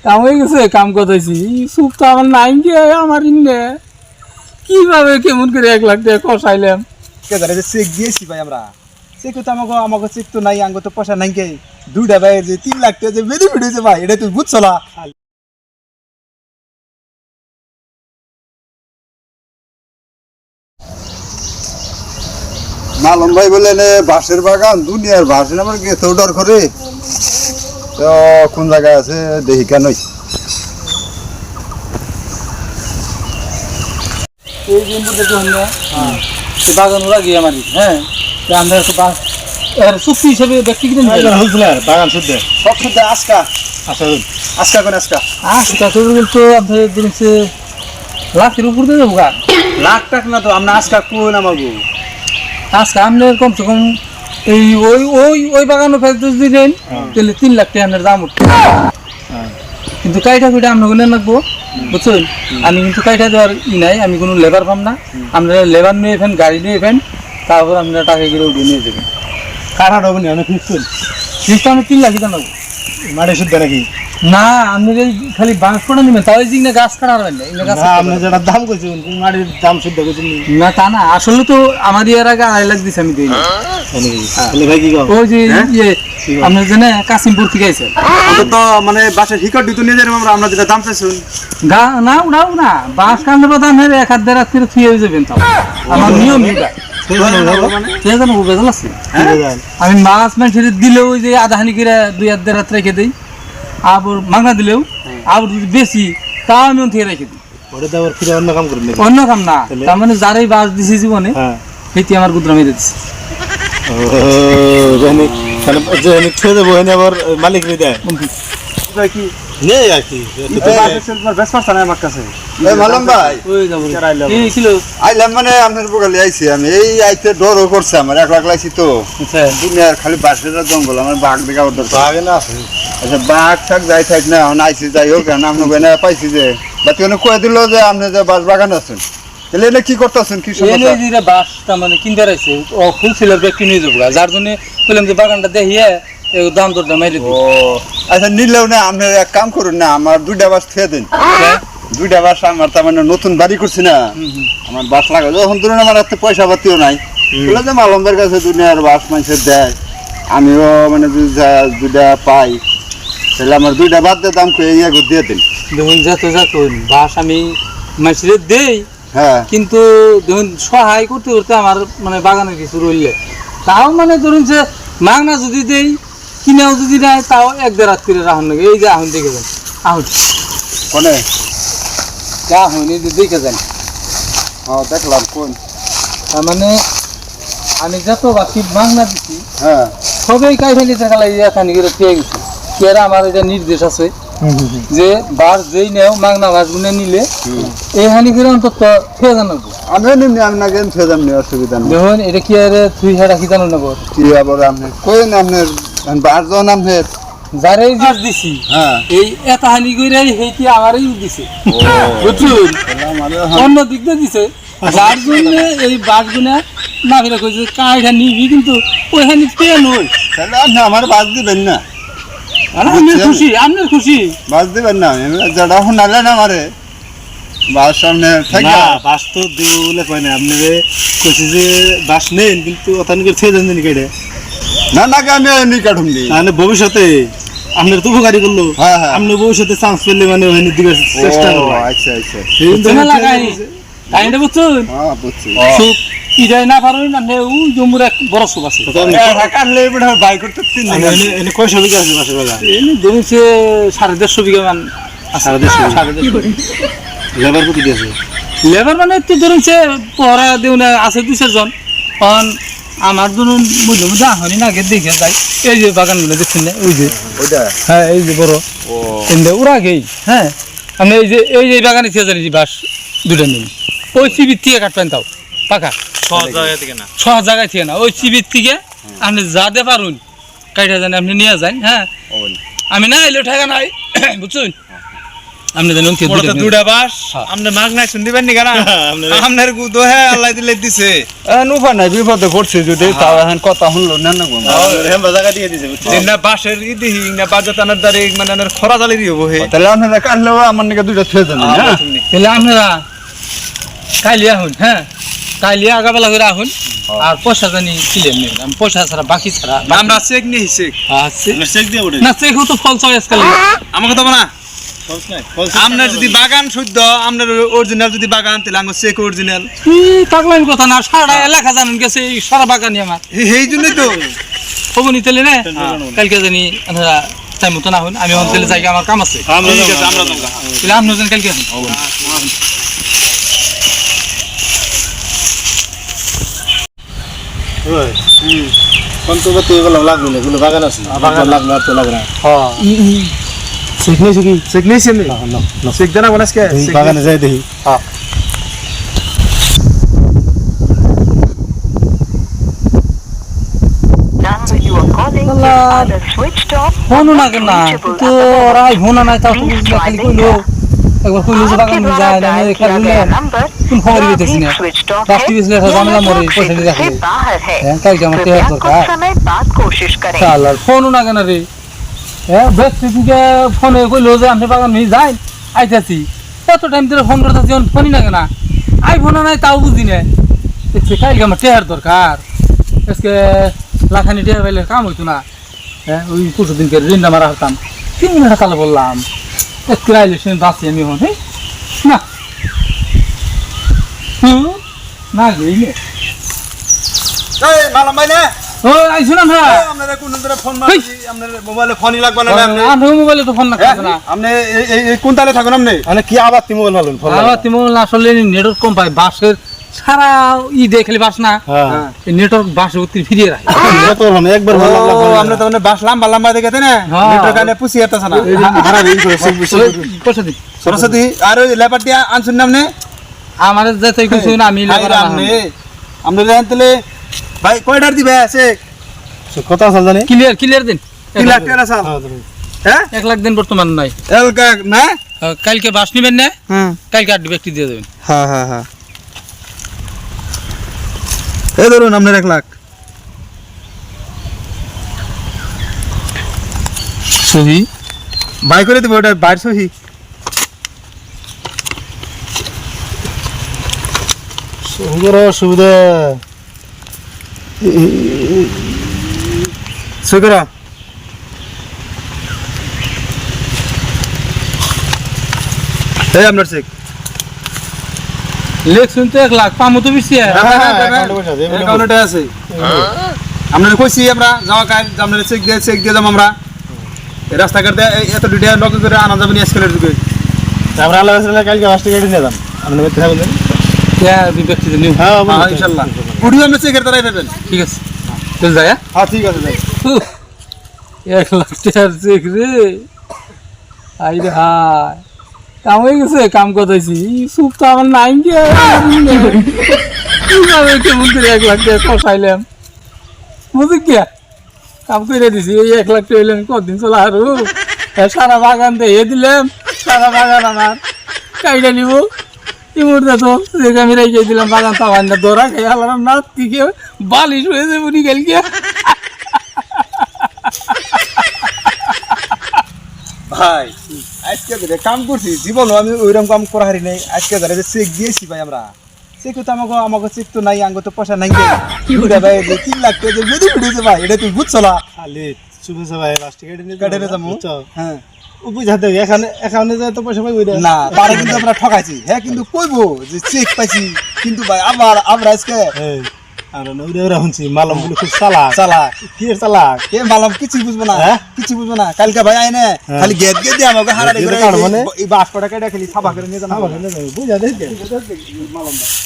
কাম হয়ে গেছে কাম কথাইছি সুপ তো আমার নাই গিয়ে আমার ইন্নে কিভাবে কেমন করে 1 লাখ টাকা কষাইলাম চেক দিয়েছি ভাই আমরা চেক তো আমাকে চেক তো নাই আঙ্গ তো পয়সা নাই কে 2টা ভাই যে 3 লাখ টাকা যে বেনিফিট হয়েছে ভাই এটা তুই বুঝছ না মালম ভাই বললেন বাঁশের বাগান দুনিয়ার বাঁশের আমার গেছে অর্ডার করে তো কোন জায়গায় আছে দেখি কেনই এই দিন দেখো না বাগান ওরা গিয়ে আমার হ্যাঁ আমরা তো এর চুক্তি হিসেবে ব্যক্তি কিনে বাগান শুদ্ধ সব শুদ্ধ আজকা আজকা কোন আজকা আজকা তো বলতো আপনাদের দিনছে লাখের উপর দিয়ে দেবো লাখ টাকা না তো আমরা আজকা কোন আমাগো আজকে আপনার কমসে কম এই ওই বাগানও ফেরত যদি দেন তাহলে 3 লাখ টাকা আপনার দাম উঠবে কিন্তু কাইটা কুইটা আপনার গুলো রাখবো বুঝছেন আমি কিন্তু কাইটা দেওয়ার নাই আমি কোনো লেবার পাম না আপনারা লেবার নিয়ে এফেন গাড়ি নিয়ে এফেন তারপর আপনারা টাকা করে উঠে নিয়ে যাবেন কার হাট হবে না অনেক ফিক্সড ফিক্সটা আমি 3 লাখ টাকা নেবো মাঠে শুদ্ধ নাকি না আপনি খালি বাঁশ পড়া নেবেন তাহলে যে গাছ কাটা হবেন না আপনি যেটা দাম কইছেন কোন মাটির দাম শুদ্ধ কইছেন না তা না আসলে তো আমার এর আগে 2.5 লাখ দিছি আমি দিই তাহলে ভাই কি কও ওই যে ইয়ে আপনার জন্য কাসিমপুর থেকে আইছে তো মানে বাসের হিকট দিতে নিয়ে যাবেন আমরা যেটা দাম চাইছেন না বাঁশ কান্দে বাদাম হেরে 1.5 রাত করে থুয়ে যাবেন তাও আমার নিয়ম এটা আমি মাছ মাংস দিলেও ওই যে আধাহানি করে 2.5 রাত রেখে দিই আবার মাংনা দিলেও আবার যদি বেশি তাও আমি থেকে রেখে দিই অন্য কাম না তার মানে যারাই বাস দিছি জীবনে সেটি আমার গুদ্রামে দিচ্ছে আবার মালিক দেয় কি নেই আর কি আমার কাছে মালম ভাই কিলো আইলাম মানে আপনার বগালে আইছি আমি এই আইতে ডরও করছে আমার 1 লাখ লাইছি তো দুনিয়ার খালি বাঁশের জঙ্গল আমার বাঘ দেখা অর্ডার বাঘে না আছে আচ্ছা বাঘ থাক যাই থাক না এখন আইসি যাই হোক কেন আপনার না পাইছি যে বাকি অনেক কয়ে দিল যে আপনি যে বাঁশ বাগান আছেন তাহলে এনে কি করতেছেন কি সমস্যা বাঁশটা মানে কিনতে রাখছে ও ফুলফিলের ব্যক্তি নিয়ে যাবো যার জন্য বললাম যে বাগানটা দেখিয়ে দাম দরটা মাইরে দিই আচ্ছা নিলেও না আপনি এক কাম করুন না আমার 2টা বাঁশ খেয়ে দিন 2টা বাঁশ আমার তার মানে নতুন বাড়ি করছি না আমার বাঁশ লাগা যখন ধরুন আমার হাতে পয়সা পাতিও নাই বলে যে মালমদের কাছে দুনিয়ার বাঁশ মানুষের দেয় আমিও মানে 2টা পাই তাহলে আমার 2টা বাদ দিয়ে দাম করে ইয়ে দিয়ে দিন দেখুন যত বাঁশ আমি মানুষের দেই হ্যাঁ কিন্তু দেখুন সহায় করতে করতে আমার মানে বাগানের কিছু রইলে তাও মানে ধরুন যে মাগনা যদি দেই কিনেও যদি নেয় তাও 1.5 রাত করে রাখুন নাকি এই যে আহুন দেখে যান আহুন কোনে আহুন এই যে দেখে যান দেখলাম কোন তার মানে আমি যত বাকি মাগনা দিচ্ছি হ্যাঁ সবাই কাইফে নিতে গেলে এখানে করে পেয়ে গেছি এরা আমার এটা নির্দেশ আছে যে বাস যেই নেও মাগনা বাস গুনে নিলে এই হানি করে অন্তত খেয়ে জানাবো আমি নিম্নি আপনাকে খেয়ে যাম নি অসুবিধা নেই দেখুন এটা কি আর তুই হেরা কি জানো নেবো কি আবার আপনি কইন আপনার বাস জন আপনার যারাই বাস দিছি হ্যাঁ এই এত হানি করে হেঁটে আমারই দিছে বুঝছুন অন্য দিক দিয়ে দিছে যার জন্য এই বাস গুনা না ফিরে কইছে কাইটা নিবি কিন্তু ওই হানি পেয়ে নই তাহলে আপনি আমার বাস দিবেন না আপনার খুশি বাস দিবেন না যেটা শুনালেন আমারে বাস সামনে থাকবে বাস তো দিলে কয় না আপনি কইছি যে বাস নেন কিন্তু অতানিকে ছেড়ে দেন নি কেটে না না আমি এমনি কাটুম দিই মানে ভবিষ্যতে আপনার তো উপকারী করলো আপনি ভবিষ্যতে চান্স পেলে মানে ওখানে দিকে চেষ্টা করবো আচ্ছা আচ্ছা কাহিনীটা বুঝছুন হ্যাঁ বুঝছি সুখ ইটাই না পারেন না ওই জম্মুর এক বড় সুখ আছে কাটলে বাই করতে 3 দিন এনে কয়শো বিঘা আছে বাসের বাগান এনে ধরুন সে 150 বিঘা মান 150 লেবার প্রতি দিয়েছে লেবার মানে তো ধরুন সে পহরা দেউনা আছে 2-4 জন কারণ আমার ধরুন মধ্যে মধ্যে আহনি না আগে দেখে যাই এই যে বাগানগুলো দেখছেন না ওই যে ওইটা হ্যাঁ এই যে বড় ও এনে ওরা গেই হ্যাঁ আমি এই যে বাগানে থেকে জানি বাস 2টা নিন ওই সিবির থেকে কাটবেন তাও পাকা সহজ জায়গায় থেকে না ওই সিবির থেকে আপনি যাতে পারুন কাইটা জানি আপনি নিয়ে যান হ্যাঁ আমি না এলেও ঠেকা নাই বুঝছুন আপনি জানেন কি মোটা দুইটা বাস আপনি মাগ নাই শুন দিবেন নি কেন আপনার গু দোহে আল্লাহ দিলে দিছে নুফা নাই বিপদে পড়ছে যদি তাও এখন কথা শুনলো না না হেমবা জায়গা দিয়ে দিছে না বাসের ইদিহি না বাজাতানার দারে মানে আনার খরা জালি দিব হে তাহলে আপনারা কাটলেও আমার নাকি দুইটা থুয়ে দেন না তাহলে আপনারা কালিয়া হন হ্যাঁ কালিয়া আগাবেলা করে আহুন আর পয়সা জানি কিলেন নেন পয়সা ছাড়া বাকি ছাড়া আমরা চেক নিয়ে চেক আছে চেক দিয়ে ওঠে না চেক তো ফল চয়েস কালে আমাকে তো না আপনার যদি বাগান শুদ্ধ আপনার অরিজিনাল যদি বাগান তাহলে আমার চেক অরিজিনাল পাগলামি কথা না সারা এলাকা জানেন গেছে এই সারা বাগানই আমার এই জন্যই তো হবনি তাহলে না কালকে জানি আপনারা টাইম মতো না হন আমি অঞ্চলে যাই আমার কাম আছে ঠিক আছে আমরা যাবো তাহলে আপনি জানেন কালকে হন কন্তবতী এগুলো লাগবে না এগুলো বাগান আছে বাগান লাগলো আর তো লাগবে না চেক নিয়েছি কি চেক নিয়েছি চেক দেনা বনাস কে বাগানে যাই দেখি number you are calling is either switched off or হনো না not কেন না reachable তো at the moment. ওরাই হনো না তাও Please খালি try কইলো later. একবার কইলো যে বাগান आपके যায় द्वारा না डायल এখানে किया गया नंबर কোন খবর अभी দিতেছি না switched off রাত্রি है বিসলে या জামলা মরে network পয়সা দিয়ে क्षेत्र রাখলে से बाहर है হ্যাঁ কালকে আমার कृपया টেহার कुछ দরকার समय बाद कोशिश करें চালার ফোনও না কেন রে হ্যাঁ ব্যস্ত থেকে ফোনে কইলো যে আমি বাগান নিয়ে যাই আইতাছি এত টাইম ধরে ফোন করতেছি ফোনই না কেন আই ফোন নাই তাও বুঝি না দেখছি কালকে আমার টেহার দরকার আজকে লাখানি টেহার পাইলে কাম হইতো না হ্যাঁ ওই পরশু দিনকে ঋণটা মারা হতাম 3 মিনিট তাহলে বললাম একটু আইলে সে বাঁচি আমি এখন হ্যাঁ না না গেইলে এই মালাম ভাই না ও আইছো না ভাই আপনারা কোন ধরে ফোন মারছি আপনার মোবাইলে ফোনই লাগবে না আপনি আমি মোবাইলে তো ফোন না করছ না আপনি এই কোন তালে থাকুন আপনি মানে কি আবার তুমি মোবাইল হলেন ফোন আবার তুমি আসলে নেটওয়ার্ক কম পাই বাসের সারা ই দেখলে বাস না হ্যাঁ এই নেটওয়ার্ক বাসের উত্তর ফিরিয়ে রাখে কত হলো না একবার ভালো লাগলো আমরা তো মানে বাস লাম্বা লাম্বা দেখে না হ্যাঁ। নেটওয়ার্ক কানে পুষি আসতেছ না হারা দিন করে সব বিষয় পয়সা দিন সরস্বতী আর ওই লেপারটি আনছুন না আপনি আমার যেতে কিছু না আমি ভাই আপনি আপনি জানেন তাহলে ভাই কয়টার দিবে সে কত আছে জানি ক্লিয়ার ক্লিয়ার দিন 3 লাখ টাকা সাল হ্যাঁ 1 লাখ দিন বর্তমান নাই এলকা না কালকে বাস নিবেন না হ্যাঁ কালকে 8 ব্যক্তি দিয়ে দেবেন হ্যাঁ হ্যাঁ হ্যাঁ এই ধরুন আপনার 1 লাখ সহি বাই করে দিব ওটা বাইর সহি সুন্দর সুবিধা সই করা এই আপনার চেক লেখ শুনতে 1 লাখ পামো তো বেশি অ্যাকাউন্টে আছে আপনারা কইছি আমরা যাওয়া কাল আপনারা চেক দিয়ে যাম আমরা এই রাস্তাঘাট দিয়ে এত ডিটেইল লক করে আনা যাবে না স্কেলের যুগে আমরা আল্লাহ রাসূলের কালকে বাসটি গাড়ি নিয়ে যাম আপনি বেঁচে থাকবেন দুই ব্যক্তি নিউ হ্যাঁ ইনশাআল্লাহ উড়িও আমরা চেকের দ্বারাই পাবেন ঠিক আছে চল যায় হ্যাঁ ঠিক আছে যাই 1 লাখ টাকার চেক রে আই রে হাই কাম হয়ে গেছে কাম করতেছি সুপ তো আমার নাই গে কিভাবে কেমন করে 1 লাখ টাকা ফসাইলাম বুঝি কি কাম করে দিছি এই 1 লাখ টাকা হইলাম কতদিন চলা আরো সারা বাগান দিয়ে দিলাম সারা বাগান আমার কাইটা নিব এই মুহূর্তে তো যে আমি রেখে দিলাম বাগান তো আমার দৌড়া খাই আলাম না দিকে বালিশ হয়েছে বুনি গেল গিয়া ভাই আজকে ধরে কাম করছি জীবন আমি ওইরকম কাম করা হারি নাই আজকে ধরে যে চেক দিয়েছি ভাই আমরা চেক তো আমাকে চেক তো নাই আঙ্গ তো পয়সা নাই কি করে ভাই 3 লাখ টাকা যে বেদি ভিডিওছে ভাই এটা তুই বুঝছ না খালি সুবিধা ভাই বাসটি গাড়ি নিয়ে কাটে যাবো হ্যাঁ বুঝাতে এখানে যায় তো পয়সা পাইবো না তারা কিন্তু আমরা ঠকাইছি হ্যাঁ কিন্তু কইবো যে চেক পাইছি কিন্তু ভাই আবার আমরা আজকে এই আমরা নইরা শুনছি মালম বলে খুব চালাক চালাক কি চালাক এ মালাম কিছু বুঝবো না হ্যাঁ? কিছু বুঝবো না কালকে ভাই আইনে খালি গেট গেট দিয়ে আমাকে হারাড়ি গেট করে দিয়ে কাটবো না? এই বাস কটা কেটে খালি সাবা করে নিয়ে জানা বুঝা দেখে